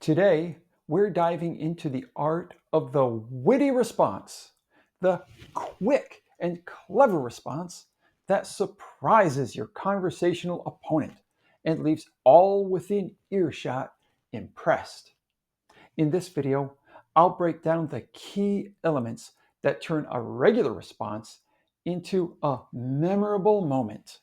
Today, we're diving into the art of the witty response, the quick and clever response that surprises your conversational opponent and leaves all within earshot impressed. In this video, I'll break down the key elements that turn a regular response into a memorable moment.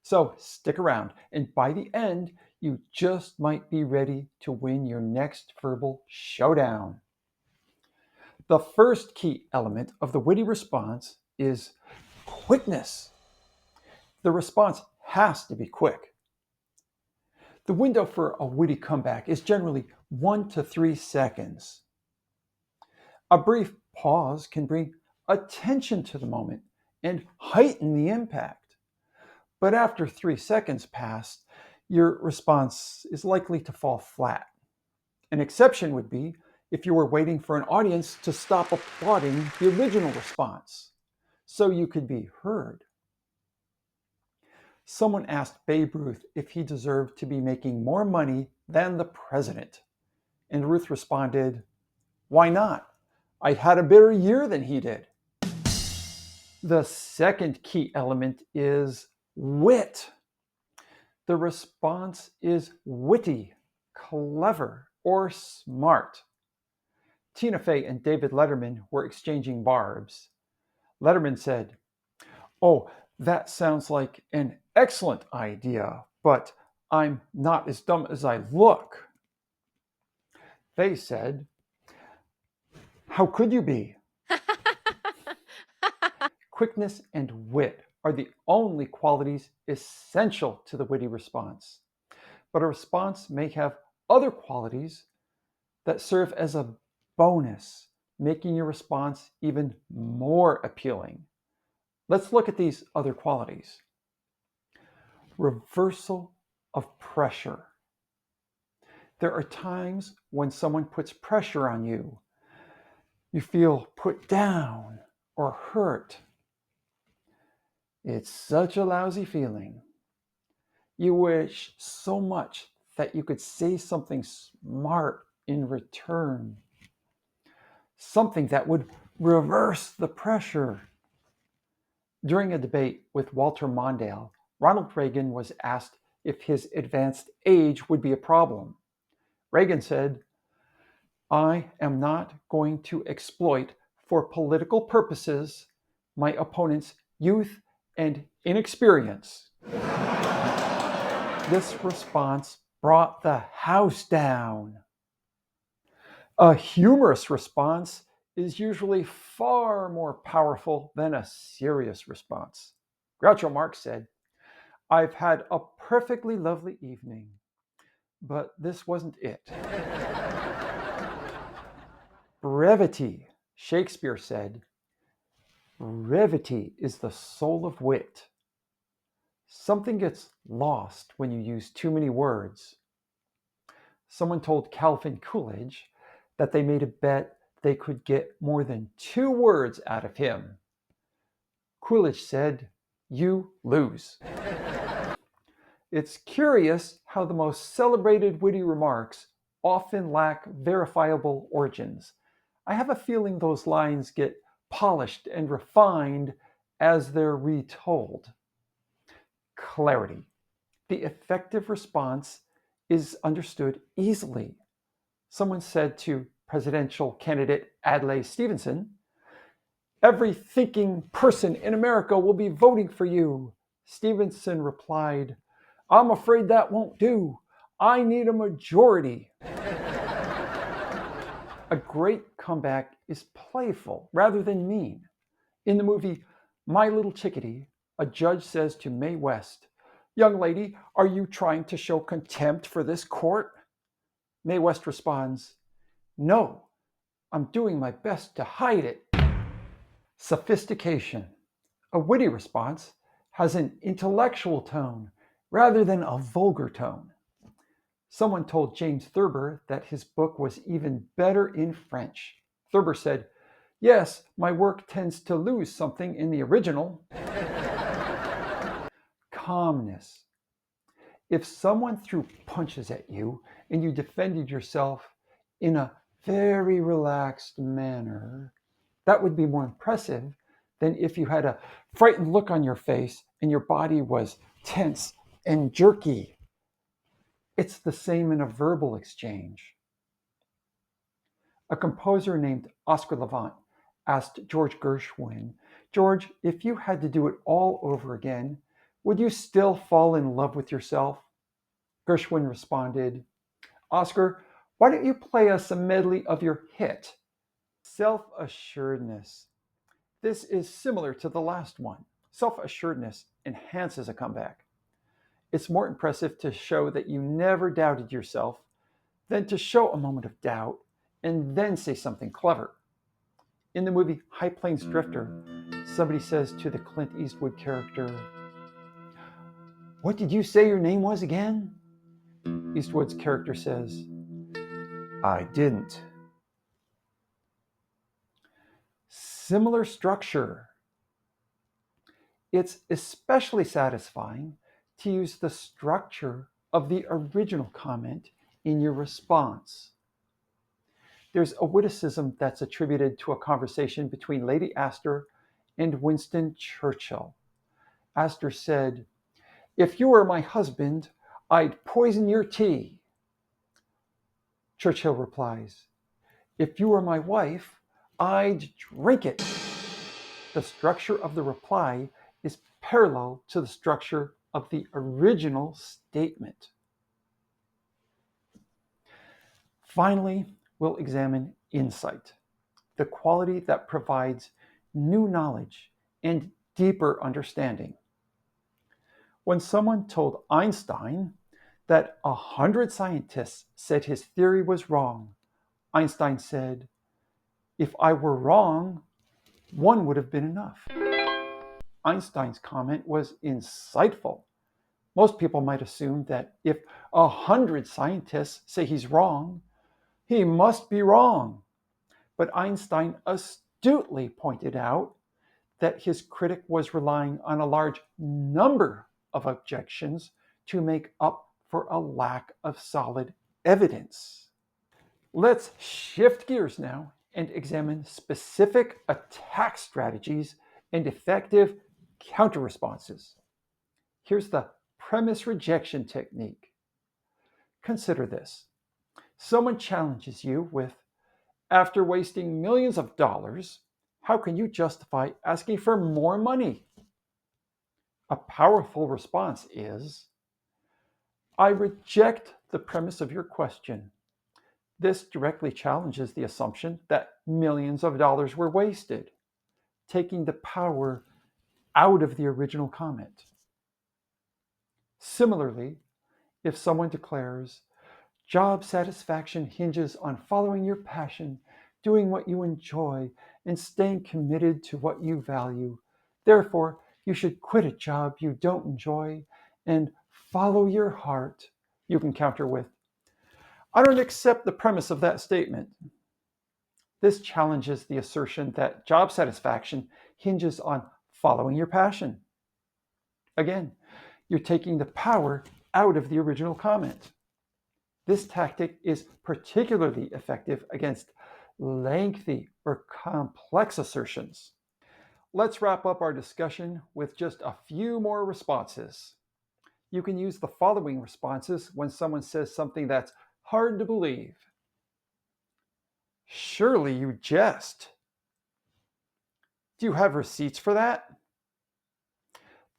So stick around, and by the end, you just might be ready to win your next verbal showdown. The first key element of the witty response is quickness. The response has to be quick. The window for a witty comeback is generally 1 to 3 seconds. A brief pause can bring attention to the moment and heighten the impact. But after 3 seconds pass, your response is likely to fall flat. An exception would be if you were waiting for an audience to stop applauding the original response, so you could be heard. Someone asked Babe Ruth if he deserved to be making more money than the president. And Ruth responded, "Why not? I'd had a better year than he did." The second key element is wit. The response is witty, clever, or smart. Tina Fey and David Letterman were exchanging barbs. Letterman said, "Oh, that sounds like an excellent idea, but I'm not as dumb as I look." Fey said, "How could you be?" Quickness and wit are the only qualities essential to the witty response. But a response may have other qualities that serve as a bonus, making your response even more appealing. Let's look at these other qualities. Reversal of pressure. There are times when someone puts pressure on you. You feel put down or hurt. It's such a lousy feeling. You wish so much that you could say something smart in return. Something that would reverse the pressure. During a debate with Walter Mondale, Ronald Reagan was asked if his advanced age would be a problem. Reagan said, "I am not going to exploit for political purposes my opponent's youth and inexperience." This response brought the house down. A humorous response is usually far more powerful than a serious response. Groucho Marx said, "I've had a perfectly lovely evening, but this wasn't it." Brevity. Shakespeare said, "Brevity is the soul of wit." Something gets lost when you use too many words. Someone told Calvin Coolidge that they made a bet they could get more than 2 words out of him. Coolidge said, "You lose." It's curious how the most celebrated witty remarks often lack verifiable origins. I have a feeling those lines get polished and refined as they're retold. Clarity. The effective response is understood easily. Someone said to presidential candidate Adlai Stevenson, "Every thinking person in America will be voting for you." Stevenson replied, "I'm afraid that won't do. I need a majority." A great comeback is playful rather than mean. In the movie My Little Chickadee, a judge says to Mae West, "Young lady, are you trying to show contempt for this court?" Mae West responds, "No, I'm doing my best to hide it." Sophistication. A witty response has an intellectual tone rather than a vulgar tone. Someone told James Thurber that his book was even better in French. Thurber said, "Yes, my work tends to lose something in the original." Calmness. If someone threw punches at you and you defended yourself in a very relaxed manner, that would be more impressive than if you had a frightened look on your face and your body was tense and jerky. It's the same in a verbal exchange. A composer named Oscar Levant asked George Gershwin, George, if you had to do it all over again, would you still fall in love with yourself? Gershwin responded, Oscar, why don't you play us a medley of your hit? Self-assuredness. This is similar to the last one. Self-assuredness enhances a comeback. It's more impressive to show that you never doubted yourself than to show a moment of doubt and then say something clever. In the movie High Plains Drifter, somebody says to the Clint Eastwood character, what did you say your name was again? Eastwood's character says, I didn't. Similar structure. It's especially satisfying to use the structure of the original comment in your response. There's a witticism that's attributed to a conversation between Lady Astor and Winston Churchill. Astor said, if you were my husband, I'd poison your tea. Churchill replies, if you were my wife, I'd drink it. The structure of the reply is parallel to the structure of the original statement. Finally, we'll examine insight, the quality that provides new knowledge and deeper understanding. When someone told Einstein that 100 scientists said his theory was wrong, Einstein said, if I were wrong, one would have been enough. Einstein's comment was insightful. Most people might assume that if 100 scientists say he's wrong, he must be wrong. But Einstein astutely pointed out that his critic was relying on a large number of objections to make up for a lack of solid evidence. Let's shift gears now and examine specific attack strategies and effective counter-responses. Here's the premise rejection technique. Consider this. Someone challenges you with, after wasting millions of dollars, how can you justify asking for more money? A powerful response is, I reject the premise of your question. This directly challenges the assumption that millions of dollars were wasted, taking the power out of the original comment. Similarly, if someone declares, job satisfaction hinges on following your passion, doing what you enjoy, and staying committed to what you value. Therefore, you should quit a job you don't enjoy and follow your heart. You can counter with, I don't accept the premise of that statement. This challenges the assertion that job satisfaction hinges on following your passion. Again, you're taking the power out of the original comment. This tactic is particularly effective against lengthy or complex assertions. Let's wrap up our discussion with just a few more responses. You can use the following responses when someone says something that's hard to believe. Surely you jest. Do you have receipts for that?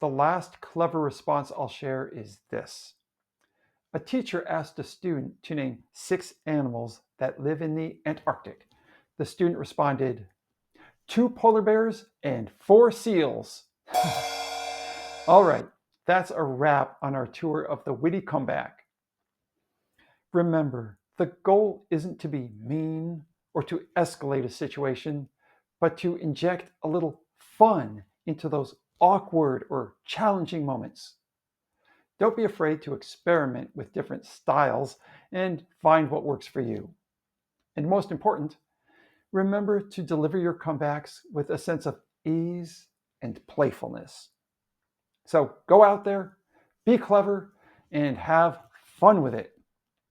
The last clever response I'll share is this. A teacher asked a student to name 6 animals that live in the Antarctic. The student responded, 2 polar bears and 4 seals. All right, that's a wrap on our tour of the witty comeback. Remember, the goal isn't to be mean or to escalate a situation, but to inject a little fun into those awkward or challenging moments. Don't be afraid to experiment with different styles and find what works for you. And most important, remember to deliver your comebacks with a sense of ease and playfulness. So go out there, be clever, and have fun with it.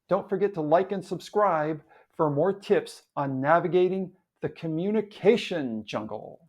Don't forget to like and subscribe for more tips on navigating the communication jungle.